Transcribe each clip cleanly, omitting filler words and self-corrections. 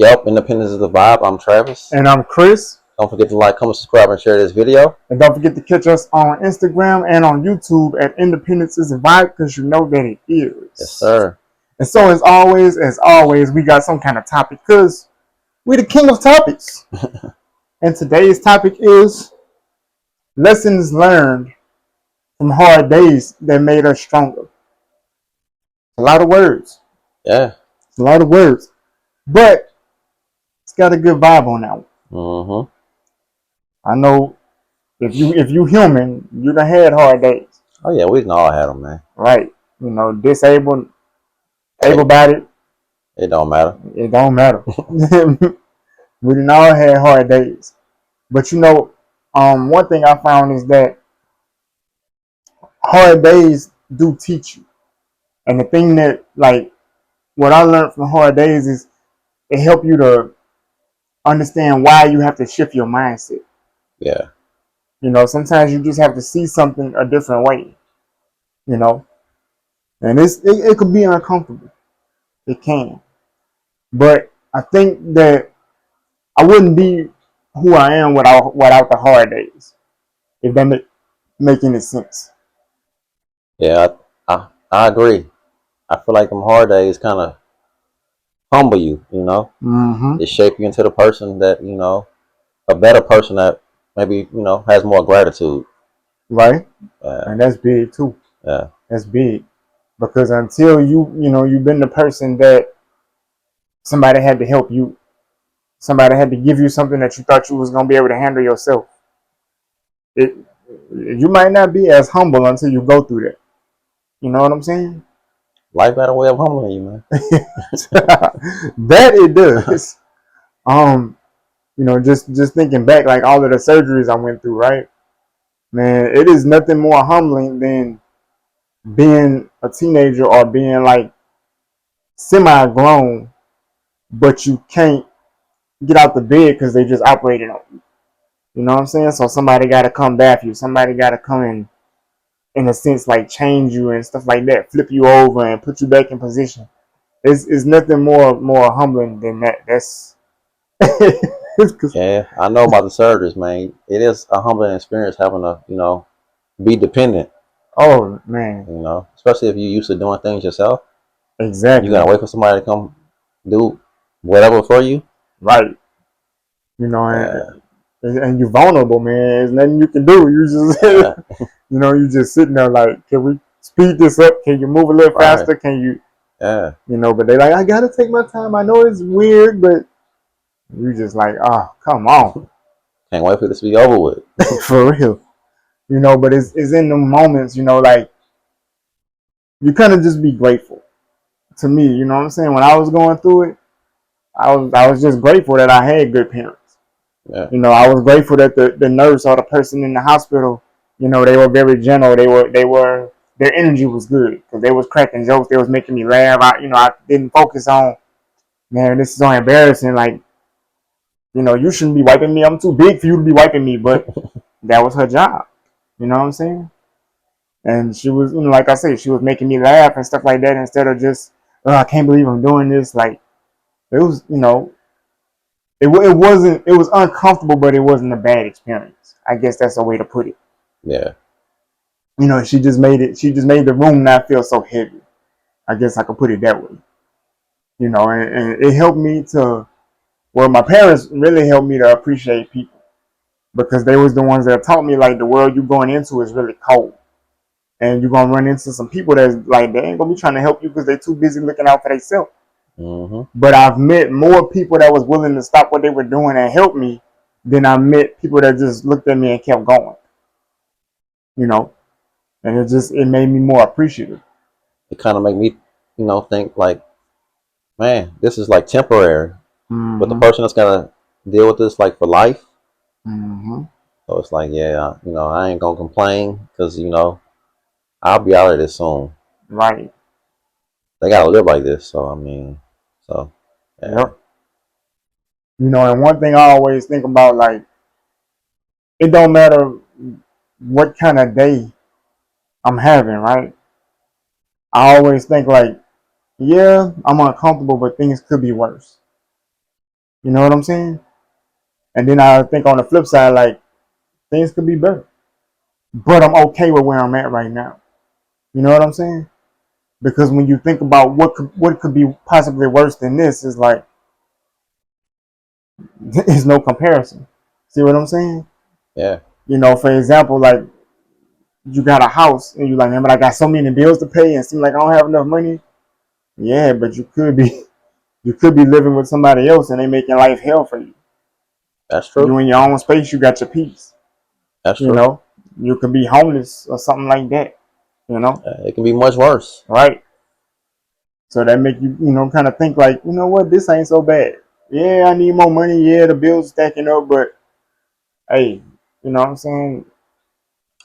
Yep, Independence is the vibe. I'm Travis. And I'm Chris. Don't forget to like, comment, subscribe, and share this video. And don't forget to catch us on Instagram and on YouTube at Independence is a Vibe, because you know that it is. Yes, sir. And so as always, we got some kind of topic because we're the king of topics. And today's topic is lessons learned from hard days that made us stronger. A lot of words. Yeah. It's a lot of words. But it's got a good vibe on that one. Mm-hmm. I know if you human, you done had hard days. Oh yeah, we can all have them, man. Right. You know, disabled, able-bodied. It don't matter. It don't matter. We done all had hard days. But you know, one thing I found is that hard days do teach you. And the thing that, like, what I learned from hard days is it helped you to understand why you have to shift your mindset. Yeah. You know, sometimes you just have to see something a different way. You know, and it could be uncomfortable. It can, but I think that I wouldn't be who I am without the hard days. If that make any sense. Yeah, I agree. I feel like them hard days kind of humble you. You know, Mm-hmm. It shape you into the person that a better person that maybe has more gratitude. Right, and that's big too. Yeah. That's big because until you've been the person that somebody had to help you, somebody had to give you something that you thought you was gonna be able to handle yourself. You might not be as humble until you go through that. You know what I'm saying? Life got a way of humbling you, man. That it does. Just thinking back, like all of the surgeries I went through, right? Man, it is nothing more humbling than being a teenager or being like semi-grown, but you can't get out the bed because they just operated on you. You know what I'm saying? So somebody got to come back you. Somebody got to come in a sense, like change you and stuff like that, flip you over and put you back in position. It's nothing more humbling than that. That's Yeah, I know about the surgeries, man. It is a humbling experience having to, be dependent. Oh man, Especially if you're used to doing things yourself. exactly. You gotta wait for somebody to come do whatever for you. Right. You know, Yeah. and you're vulnerable, man. There's nothing you can do. You just, Yeah. you just sitting there like, can we speed this up? Can you move a little Right. faster? Can you? Yeah. But they like, I gotta take my time. I know it's weird, but you just like, oh, come on. Can't wait for this to be over with. For real. But it's in the moments, like you kind of just be grateful. To me, you know what I'm saying? When I was going through it, I was just grateful that I had good parents. Yeah. I was grateful that the nurse or the person in the hospital, they were very gentle. Their energy was good because they was cracking jokes. They was making me laugh. I didn't focus on, man, this is so embarrassing. Like, you shouldn't be wiping me. I'm too big for you to be wiping me. But that was her job. You know what I'm saying? And she was, like I said, she was making me laugh and stuff like that instead of just, oh, I can't believe I'm doing this. Like, it was, it was uncomfortable, but it wasn't a bad experience. I guess that's a way to put it. Yeah. She just made the room not feel so heavy. I guess I could put it that way. And it helped me my parents really helped me to appreciate people because they was the ones that taught me like the world you're going into is really cold. And you're going to run into some people that's like, they ain't going to be trying to help you because they're too busy looking out for themselves. Mm-hmm. But I've met more people that was willing to stop what they were doing and help me than I met people that just looked at me and kept going. And it made me more appreciative. It kind of made me, think like, man, this is like temporary. Mm-hmm. But the person that's gonna deal with this like for life. Mm-hmm. So it's like, yeah, I ain't gonna complain because I'll be out of this soon. Right. They gotta live like this. So I mean, so yeah. Yep. And one thing I always think about, like, it don't matter what kind of day I'm having, right? I always think like, yeah, I'm uncomfortable, but things could be worse. You know what I'm saying? And then I think on the flip side, like things could be better, but I'm okay with where I'm at right now. You know what I'm saying? Because when you think about what could be possibly worse than this, is like there's no comparison. See what I'm saying? Yeah. You know, for example, like you got a house and you like, man, but I got so many bills to pay and seem like I don't have enough money. Yeah, but you could be you could be living with somebody else and they making life hell for you. That's true. You in your own space, you got your peace. That's You true. know, you could be homeless or something like that. You know, It can be much worse. right? So that make you, kind of think like, you know what, this ain't so bad. Yeah, I need more money. Yeah, the bills stacking up, but hey, you know what I'm saying?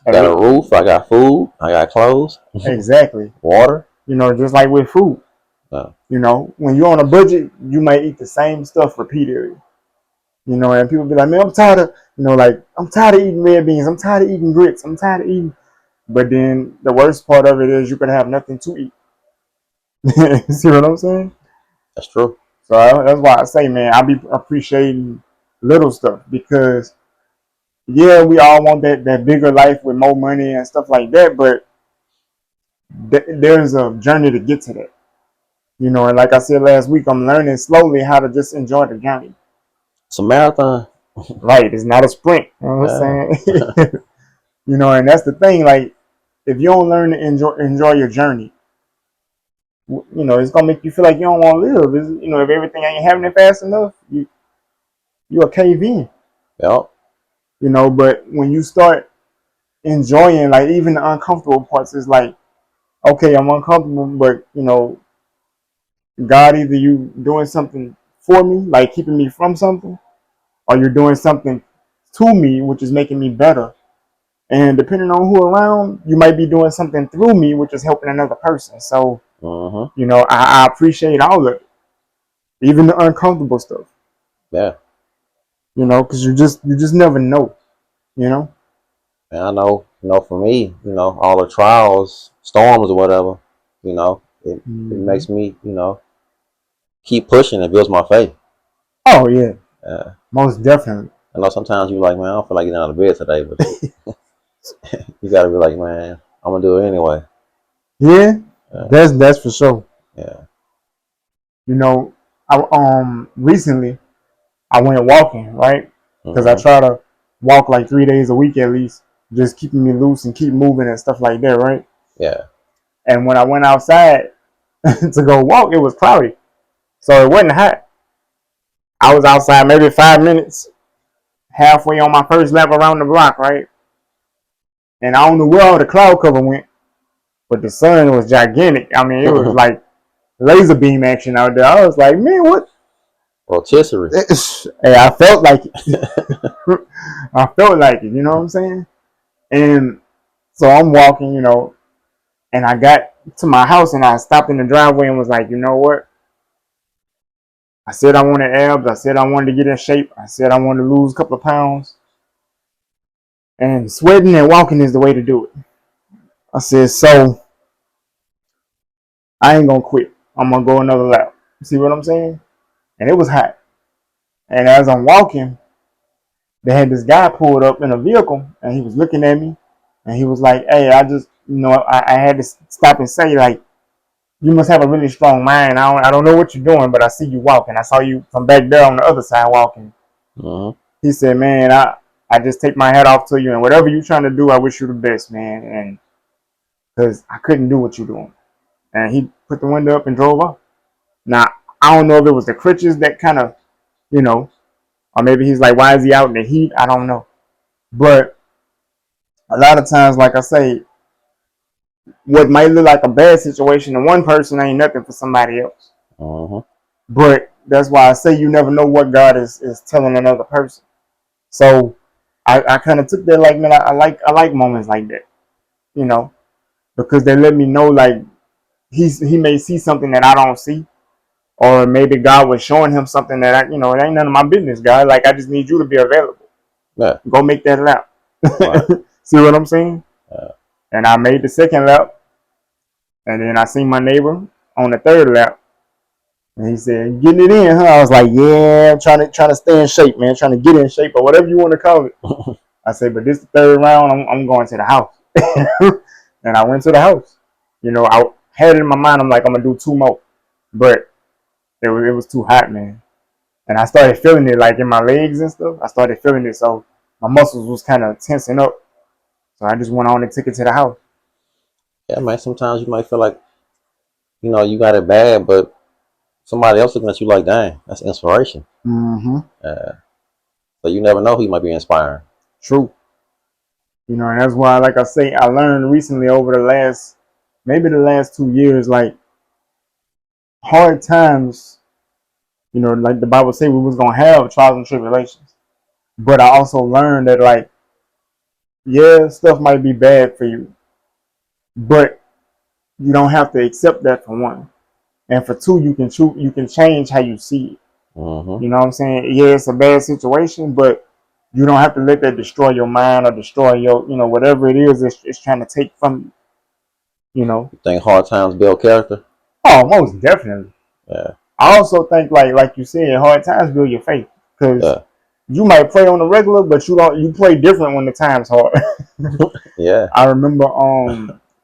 I got a Hey, roof. I got food. I got clothes, exactly. water. Just like with food. Uh, When you're on a budget, you might eat the same stuff repeatedly. And people be like, man, I'm tired of, like, I'm tired of eating red beans. I'm tired of eating grits. I'm tired of eating. But then the worst part of it is you could have nothing to eat. See what I'm saying? that's true. So that's why I say, man, I be appreciating little stuff because, yeah, we all want that bigger life with more money and stuff like that. But there's a journey to get to that. And like I said last week, I'm learning slowly how to just enjoy the journey. It's a marathon. Right. It's not a sprint. You know what Yeah, I'm saying? And that's the thing. Like, if you don't learn to enjoy your journey, it's gonna make you feel like you don't want to live. If everything ain't happening fast enough, you a cave in. yep. But when you start enjoying, like, even the uncomfortable parts, is like, okay, I'm uncomfortable, but God, either you doing something for me, like keeping me from something, or you're doing something to me, which is making me better. And depending on who around, you might be doing something through me, which is helping another person. So, Mm-hmm. I appreciate all of it, even the uncomfortable stuff. Yeah. Because you just never know. You know. And I know, for me, all the trials, storms or whatever, it Mm-hmm. makes me, keep pushing and builds my faith. Oh yeah, Uh, most definitely. I know sometimes you're like, man, I don't feel like getting out of bed today, but you got to be like, man, I'm gonna do it anyway. Yeah, Uh, that's for sure. yeah. You know, I recently I went walking, right? Because I Mm-hmm. try to walk like 3 days a week at least, just keeping me loose and keep moving and stuff like that, right? Yeah. And when I went outside to go walk, it was cloudy, so it wasn't hot. I was outside maybe 5 minutes, halfway on my first lap around the block, right? And I don't know where all the cloud cover went, but the sun was gigantic. I mean, it was like laser beam action out there. I was like, man, what? Rotisserie. Hey, I felt like it. I felt like it. You know what I'm saying? And so I'm walking, and I got to my house and I stopped in the driveway and was like, you know what? I said I wanted abs. I said I wanted to get in shape. I said I wanted to lose a couple of pounds. And sweating and walking is the way to do it. I said, so I ain't gonna quit. I'm gonna go another lap. See what I'm saying? And it was hot. And as I'm walking, they had this guy pulled up in a vehicle and he was looking at me and he was like, hey, I just, I had to stop and say, like, you must have a really strong mind. I don't know what you're doing, but I see you walking. I saw you from back there on the other side walking. Mm-hmm. He said, man, I just take my hat off to you, and whatever you're trying to do, I wish you the best, man. And because I couldn't do what you're doing. And he put the window up and drove off. Now, I don't know if it was the crutches that kind of, you know, or maybe he's like, why is he out in the heat? I don't know. But a lot of times, like I say, what might look like a bad situation to one person ain't nothing for somebody else. Mm-hmm. But that's why I say you never know what God is telling another person. So I kind of took that like, man, I like moments like that, you know, because they let me know like he may see something that I don't see, or maybe God was showing him something that it ain't none of my business, God. Like I just need you to be available. Yeah. Go make that lap. Right. See what I'm saying? Yeah. And I made the second lap, and then I seen my neighbor on the third lap, And he said, "Getting it in, huh?" I was like, "Yeah, I'm trying to stay in shape, man. Trying to get in shape or whatever you want to call it." I said, "But this the third round. I'm going to the house." And I went to the house. I had it in my mind. I'm like, I'm gonna do two more, but it was too hot, man. And I started feeling it like in my legs and stuff. I started feeling it, so my muscles was kind of tensing up. So I just went on and took it to the house. Yeah, man. Sometimes you might feel like you got it bad, but somebody else looking at you like, dang, that's inspiration. Mm-hmm. Uh, so you never know who you might be inspiring. True. And that's why, like I say, I learned recently over maybe the last 2 years, like hard times. Like the Bible say, we was gonna have trials and tribulations. But I also learned that, like, yeah, stuff might be bad for you, but you don't have to accept that for one. And for two, you can change how you see it. Mm-hmm. You know what I'm saying? Yeah, it's a bad situation, but you don't have to let that destroy your mind or destroy your, whatever it is it's trying to take from you. You think hard times build character? Oh, most definitely. Yeah. I also think, like you said, hard times build your faith, because Yeah. you might play on the regular, but you play different when the time's hard. Yeah. I remember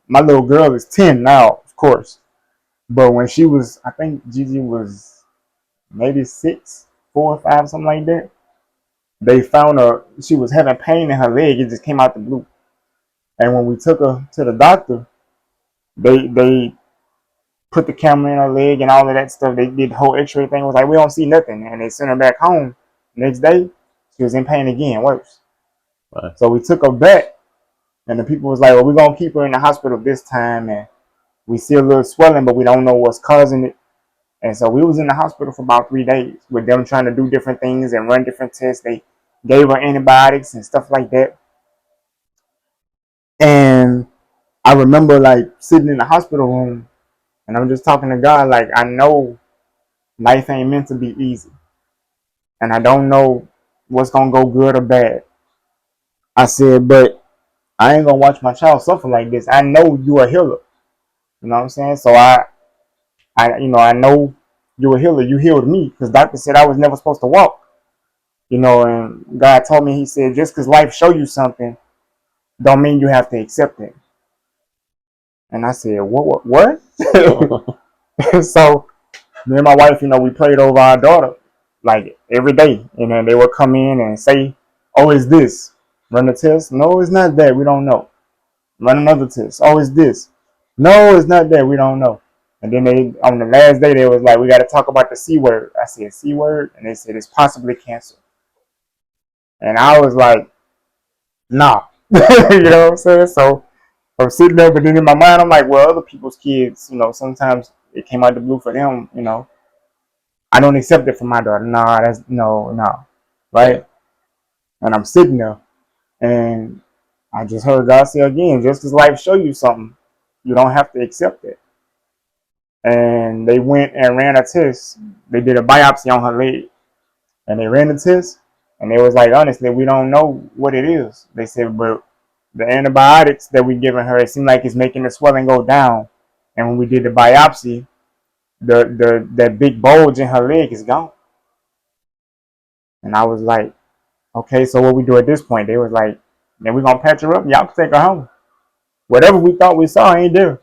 my little girl is 10 now, of course. But when she was, I think Gigi was maybe 6, 4 or 5, something like that. They found her. She was having pain in her leg. It just came out the blue. And when we took her to the doctor, they put the camera in her leg and all of that stuff. They did the whole X-ray thing. It was like, we don't see nothing, and they sent her back home. Next day, she was in pain again, worse. Right. So we took her back, and the people was like, well, we're gonna keep her in the hospital this time, and we see a little swelling, but we don't know what's causing it. And so we was in the hospital for about 3 days with them trying to do different things and run different tests. They gave her antibiotics and stuff like that. And I remember, like, sitting in the hospital room, and I'm just talking to God, like, I know life ain't meant to be easy. And I don't know what's gonna go good or bad. I said, but I ain't gonna watch my child suffer like this. I know you a healer. You know what I'm saying? So I know you a healer. You healed me, because doctor said I was never supposed to walk. And God told me, he said, just because life show you something, don't mean you have to accept it. And I said, what? So me and my wife, we prayed over our daughter like every day. And then they would come in and say, oh, it's this. Run the test. No, it's not that. We don't know. Run another test. Oh, it's this. No, it's not that. We don't know. And then on the last day, they was like, we got to talk about the C word. I said, C word? And they said, it's possibly cancer. And I was like, nah. You know what I'm saying? So I'm sitting there, but then in my mind, I'm like, well, other people's kids, sometimes it came out the blue for them, I don't accept it for my daughter. Nah, that's no. Yeah. Right? And I'm sitting there, and I just heard God say again, just because life show you something, you don't have to accept it. And they went and ran a test. They did a biopsy on her leg, and they ran the test, and they was like, honestly, we don't know what it is. They said, but the antibiotics that we giving her, it seemed like it's making the swelling go down. And when we did the biopsy, that big bulge in her leg is gone. And I was like, okay, so what we do at this point? They was like, man, we're gonna patch her up. Y'all can take her home. Whatever we thought we saw ain't there.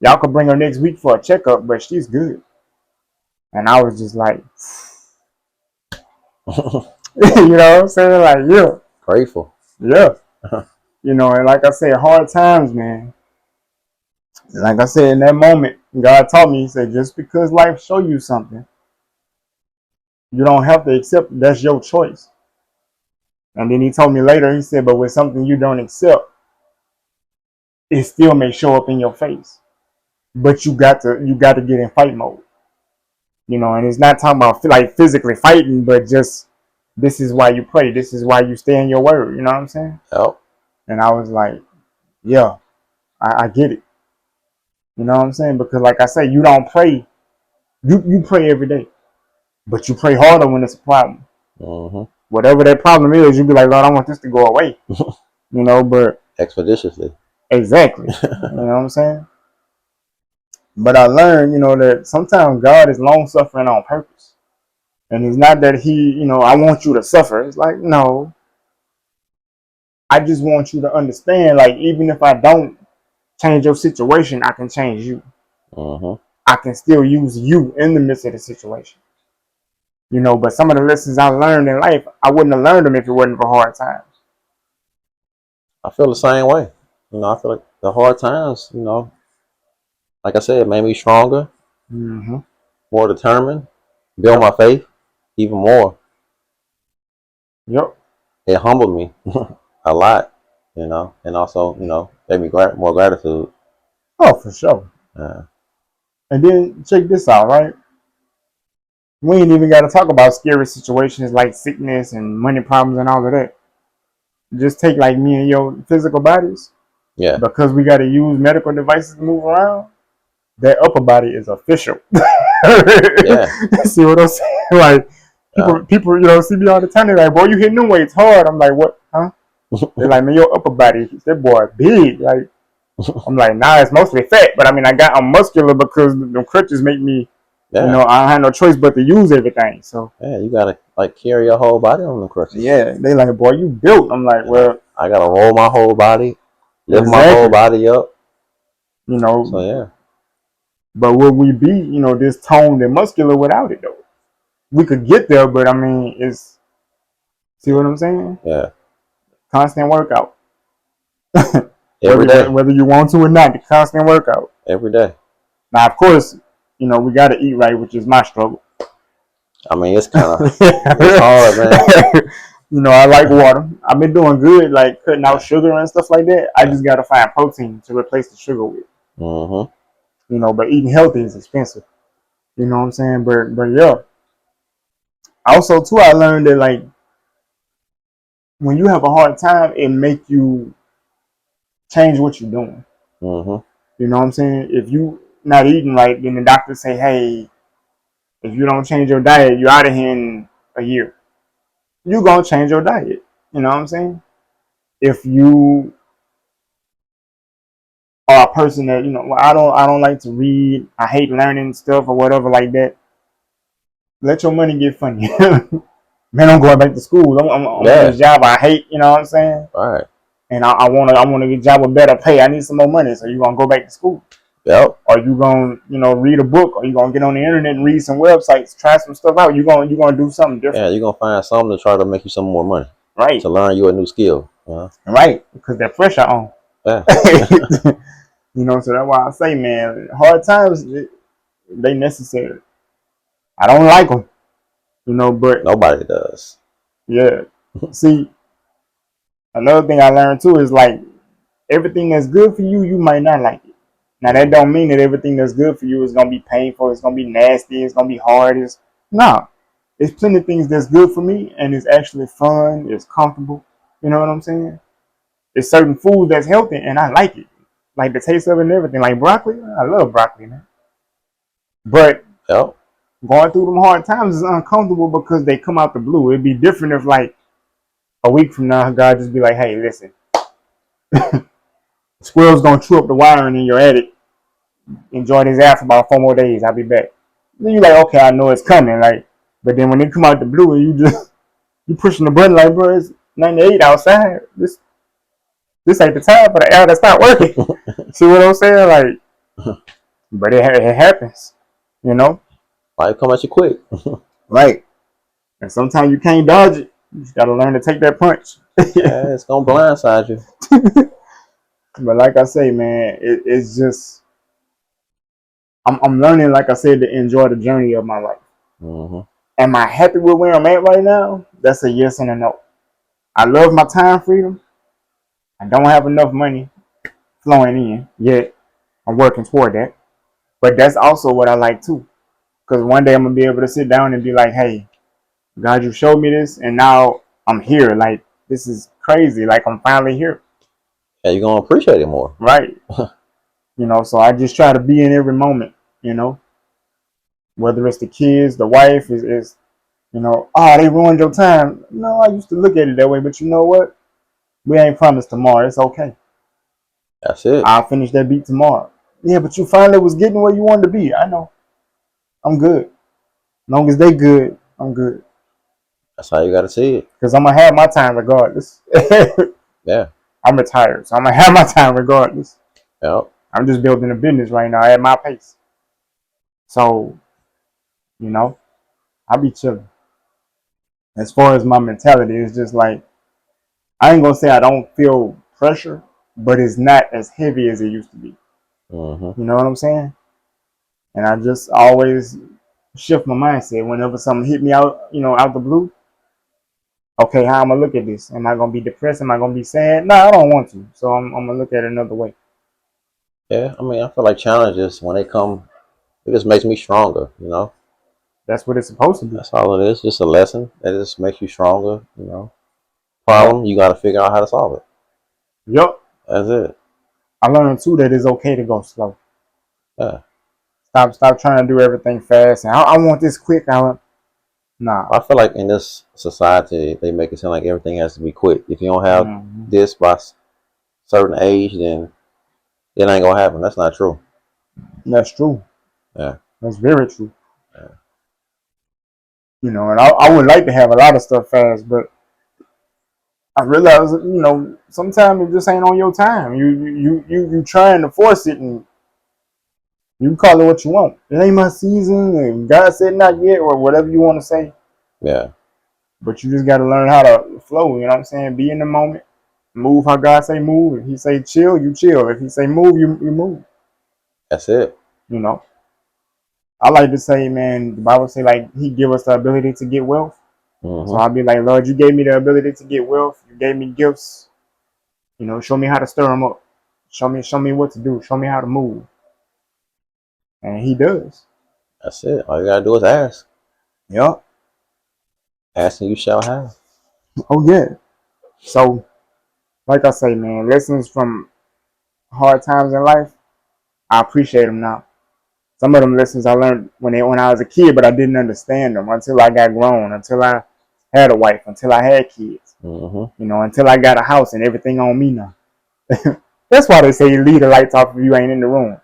Y'all could bring her next week for a checkup, but she's good. And I was just like, you know what I'm saying? Like, yeah, Grateful. yeah. And like I said, hard times, man. Like I said, in that moment, God taught me, he said, just because life show you something, you don't have to accept it. That's your choice. And then he told me later, he said, but with something you don't accept, it still may show up in your face. But you got to get in fight mode. And it's not talking about like physically fighting, but just, this is why you pray. This is why you stay in your word. You know what I'm saying? Yep. And I was like, yeah, I get it. You know what I'm saying? Because like I say, you don't pray. You pray every day, but you pray harder when it's a problem. Mm-hmm. Whatever that problem is, you be like, Lord, I want this to go away. But Expeditiously. exactly. You know what I'm saying? But I learned, that sometimes God is long suffering on purpose. And it's not that he, I want you to suffer. It's like, no, I just want you to understand, like, even if I don't change your situation, I can change you. Mm-hmm. I can still use you in the midst of the situation. But some of the lessons I learned in life, I wouldn't have learned them if it wasn't for hard times. I feel the same way. I feel like the hard times, like I said, made me stronger, Mm-hmm. more determined, build Yep. my faith even more. Yep. It humbled me a lot, and also, gave me more gratitude. Oh, for sure. Uh, And then check this out, right? We ain't even got to talk about scary situations like sickness and money problems and all of that. Just take like me and your physical bodies, yeah, because we got to use medical devices to move around. That upper body is official. yeah, See what I'm saying? Like yeah. people, see me all the time. They're like, "Boy, you hitting them weights hard." I'm like, "What? Huh?" They're like, "Man, your upper body, that boy big." Like, I'm like, "Nah, it's mostly fat, but I mean, I'm muscular because the crutches make me, Yeah, I don't have no choice but to use everything." So yeah. You gotta like carry your whole body on the crutches, yeah, they like, "Boy, you built." I'm like, and I, "Well, I gotta roll my whole body, lift my whole exactly." body up. You So know, yeah, but would we be, this toned and muscular without it though? We could get there, but I mean, see what I'm saying? yeah. Constant workout. Every day, whether you want to or not, the constant workout. every day. Now, of course, we got to eat right, which is my struggle. I mean, it's kind of it's hard, man. I like water. I've been doing good, like cutting out Yeah, sugar and stuff like that. I yeah. just got to find protein to replace the sugar with. Mm-hmm. But eating healthy is expensive. You know what I'm saying? But yeah. Also, too, I learned that like when you have a hard time, it make you change what you're doing. Mm-hmm. You know what I'm saying? If you not eating right, then the doctor say, hey, if you don't change your diet, you're out of here in a year. You gonna change your diet. You know what I'm saying? If you are a person that well, I don't like to read. I hate learning stuff or whatever like that. Let your money get funny. Man, I'm going back to school. I'm on Yeah. this job I hate. You know what I'm saying? All right. And I wanna get a job with better pay. I need some more money. So you gonna go back to school? Yep. Or you gonna read a book? Or you gonna get on the internet and read some websites, try some stuff out? You gonna do something Yeah, different, you're gonna find something to try to make you some more money right? to learn you a new skill. Right, because that pressure on. Yeah. So that's why I say, man, hard times they necessary. I don't like them, but Nobody does. yeah. See, another thing I learned too is like everything that's good for you, you might not like it. Now that Mm-hmm. don't mean that everything that's good for you is gonna be painful. It's gonna be nasty. It's gonna be hard. No. It's plenty of things that's good for me, and it's actually fun. It's comfortable. You know what I'm saying? It's certain food that's healthy, and I like it, like the taste of it and everything. Like broccoli, I love broccoli, man. But Yep. going through them hard times is uncomfortable because they come out the blue. It'd be different if like a week from now, God just be like, "Hey, listen, squirrel's gonna chew up the wiring in your attic. Enjoy this app for about 4 more days. I'll be back." Then you're like, "Okay, I know it's coming." Like, but then when they come out the blue and you pushing the button like, "Bro, it's 98 outside. This ain't the time for the air to start working." See what I'm saying? Like, but it happens, you know? Life come at you quick. Right. And sometimes you can't dodge it. You just gotta learn to take that punch. Yeah, it's gonna blindside you. But like I say, man, it's just I'm learning, like I said, to enjoy the journey of my life. Mm-hmm. Am I happy with where I'm at right now? That's a yes and a no. I love my time freedom. I don't have enough money flowing in yet. I'm working toward that. But that's also what I like too. Because one day I'm gonna be able to sit down and be like, hey, God, you showed me this, and now I'm here. Like, this is crazy. Like, I'm finally here. Yeah, you're gonna appreciate it more. Right. So I just try to be in every moment, you know, whether it's the kids, the wife is oh, they ruined your time. No, I used to look at it that way, but you know what? We ain't promised tomorrow. It's okay. That's it. I'll finish that beat tomorrow. Yeah, but you finally was getting where you wanted to be. I know. I'm good. As long as they good, I'm good. That's how you got to see it. Because I'm going to have my time regardless. Yeah. I'm retired, so I'm going to have my time regardless. Yep. I'm just building a business right now at my pace. So, you know, I be chilling. As far as my mentality, it's just like, I ain't going to say I don't feel pressure, but it's not as heavy as it used to be. Mm-hmm. You know what I'm saying? And I just always shift my mindset whenever something hit me out, out the blue. Okay, how am I gonna look at this? Am I gonna be depressed? Am I gonna be sad? No, I don't want to. So I'm gonna look at it another way. Yeah. I mean, I feel like challenges when they come, it just makes me stronger. You know. That's what it's supposed to be. That's all it is. Just a lesson that just makes you stronger. You know. Yep. Problem, you got to figure out how to solve it. Yep. That's it. I learned too that it's okay to go slow. Yeah. Stop trying to do everything fast. And I want this quick. Nah. I feel like in this society, they make it sound like everything has to be quick. If you don't have Mm-hmm. this by certain age, then it ain't gonna happen. That's not true. That's true. Yeah. That's very true. Yeah. And I would like to have a lot of stuff fast, but I realize, sometimes it just ain't on your time. You trying to force it, and you can call it what you want. It ain't my season, and God said not yet, or whatever you want to say. Yeah. But you just got to learn how to flow. You know what I'm saying? Be in the moment. Move how God say move. If He say chill, you chill. If He say move, you move. That's it. You know. I like to say, man, the Bible say like He give us the ability to get wealth. So Mm-hmm. I'll be like, Lord, you gave me the ability to get wealth. You gave me gifts. Show me how to stir them up. Show me what to do. Show me how to move. And He does. That's it. All you gotta do is ask. Yup. Ask and you shall have. Oh yeah. So, like I say, man, lessons from hard times in life, I appreciate them now. Some of them lessons I learned when I was a kid, but I didn't understand them until I got grown, until I had a wife, until I had kids. Mm-hmm. Until I got a house and everything on me now. That's why they say you leave the lights off if you ain't in the room.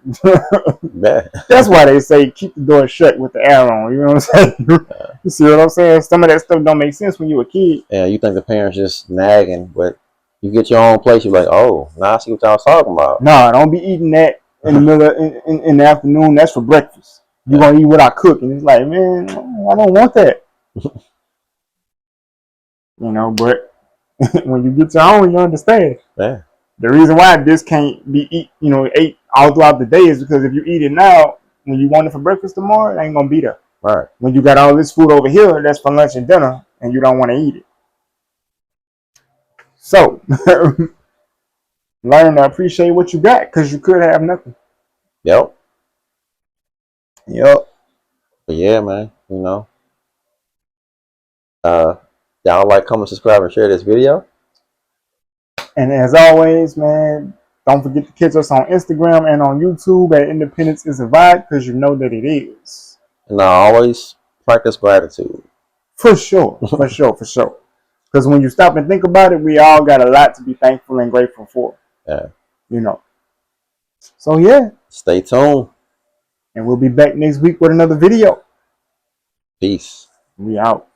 Yeah. That's why they say keep the door shut with the air on. You know what I'm saying? You see what I'm saying? Some of that stuff don't make sense when you a kid. Yeah. You think the parents just nagging, but you get your own place, you're like, oh, now I see what y'all was talking about. Nah, don't be eating that in the middle in the afternoon. That's for breakfast. You Yeah. gonna eat what I cook, and it's like, man, I don't want that. But when you get your own, you understand. Yeah. The reason why this can't be ate all throughout the day is because if you eat it now, when you want it for breakfast tomorrow, it ain't gonna be there. Right. When you got all this food over here, that's for lunch and dinner, and you don't want to eat it. So learn to appreciate what you got, because you could have nothing. Yep. Yep. But yeah, man. You know. Y'all like, comment, subscribe, and share this video. And as always, man, don't forget to catch us on Instagram and on YouTube at Independence is a Vibe, because you know that it is. And I always practice gratitude. For sure. For sure. For sure. Because when you stop and think about it, we all got a lot to be thankful and grateful for. Yeah. So yeah. Stay tuned. And we'll be back next week with another video. Peace. We out.